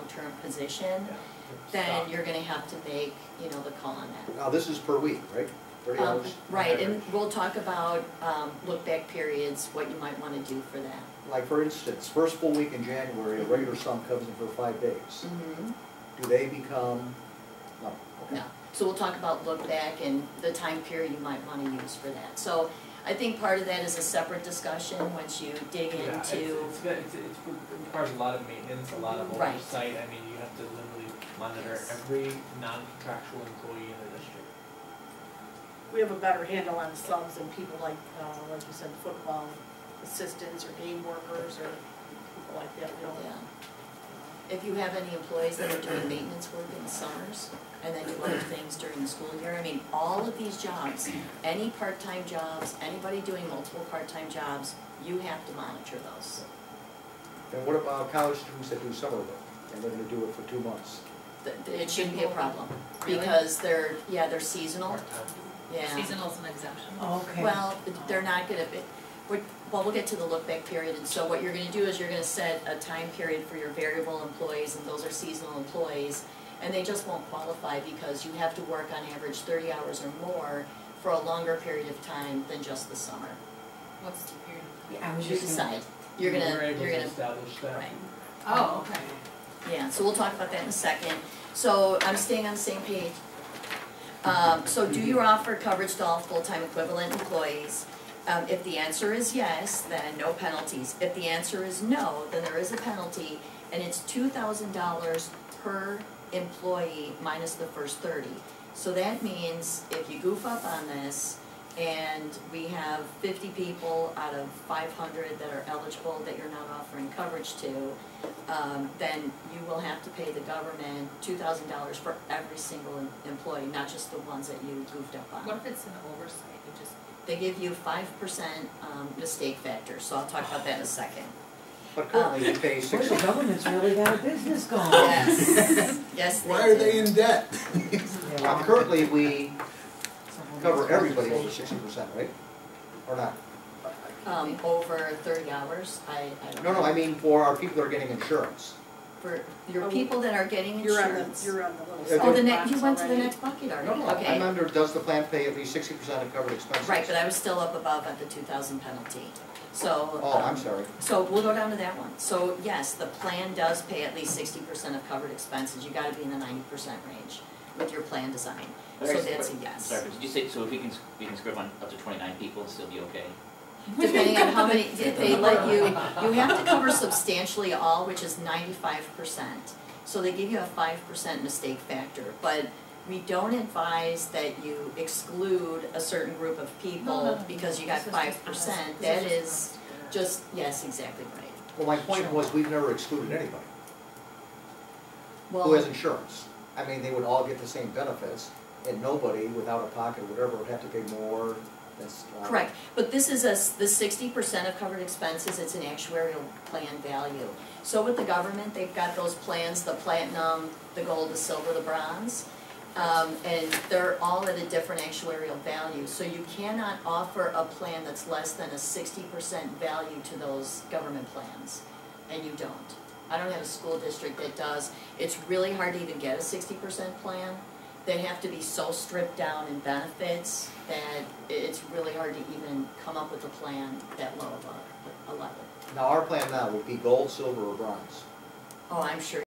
long-term position, then you're gonna have to make, you know, the call on that. Now, this is per week, right? 30 hours? Right, and we'll talk about look-back periods, what you might wanna do for that. Like, for instance, first full week in January, a regular sum comes in for 5 days. Mm-hmm. Do they become, no, okay. No, so we'll talk about look-back and the time period you might wanna use for that. So I think part of that is a separate discussion once you dig into. It requires a lot of maintenance, a lot of Right. oversight. I mean, you have to literally monitor every non-contractual employee in the district. We have a better handle on subs than people like you said, football assistants or game workers or people like that. We don't. Yeah. If you have any employees that are doing maintenance work in the summers and then do other things during the school year, I mean, all of these jobs, any part-time jobs, anybody doing multiple part-time jobs, you have to monitor those. And what about college students that do summer work, and they're gonna do it for 2 months? It shouldn't be a problem, Really? because they're seasonal, Part-time. yeah. Seasonal's an exemption. Oh, okay. Well, they're not gonna be, well, we'll get to the look-back period, and so what you're gonna do is you're gonna set a time period for your variable employees, and those are seasonal employees, and they just won't qualify because you have to work on average 30 hours or more for a longer period of time than just the summer. What's the period? Yeah, I was You just decide, We're able to gonna, establish that. right. Oh, okay. Yeah, so we'll talk about that in a second. So I'm staying on the same page. So do you offer coverage to all full-time equivalent employees? If the answer is yes, then no penalties. If the answer is no, then there is a penalty, and it's $2,000 per employee minus the first 30. So that means if you goof up on this, and we have 50 people out of 500 that are eligible that you're not offering coverage to, then you will have to pay the government $2,000 for every single employee, not just the ones that you goofed up on. What if it's an oversight? You just They give you 5% mistake factor, so I'll talk about that in a second. But currently, we pay Boy, 60. the government's really got a business going. Yes, yes. Why are they in debt? Currently, we cover everybody over 60%, right? Or not? Over 30 hours, I don't know. No, I mean for our people that are getting insurance. For your people that are getting You're insurance. on the little. Yeah, Oh, side you box went to the already. next bucket already, No, okay. I'm under, does the plan pay at least 60% of covered expenses? Right, but I was still up above at the 2,000 penalty, so. Oh, I'm sorry. So we'll go down to that one. So yes, the plan does pay at least 60% of covered expenses. You gotta be in the 90% range with your plan design. So that's a yes. Sorry, but did you say, so if we can script on up to 29 people and still be okay? Depending on how many, if they let you have to cover substantially all, which is 95%. So they give you a 5% mistake factor, but we don't advise that you exclude a certain group of people because you got 5%. That is just, yes, exactly right. Well, my point was, we've never excluded anybody who Well, has insurance. I mean, they would all get the same benefits, and nobody, without a pocket or whatever, would have to pay more. That's correct, but this is the 60% of covered expenses, it's an actuarial plan value. So with the government, they've got those plans, the platinum, the gold, the silver, the bronze, and they're all at a different actuarial value. So you cannot offer a plan that's less than a 60% value to those government plans, and you don't. I don't have a school district that does. It's really hard to even get a 60% plan. They have to be so stripped down in benefits that it's really hard to even come up with a plan that low of a level. Now, our plan now would be gold, silver, or bronze. Oh, I'm sure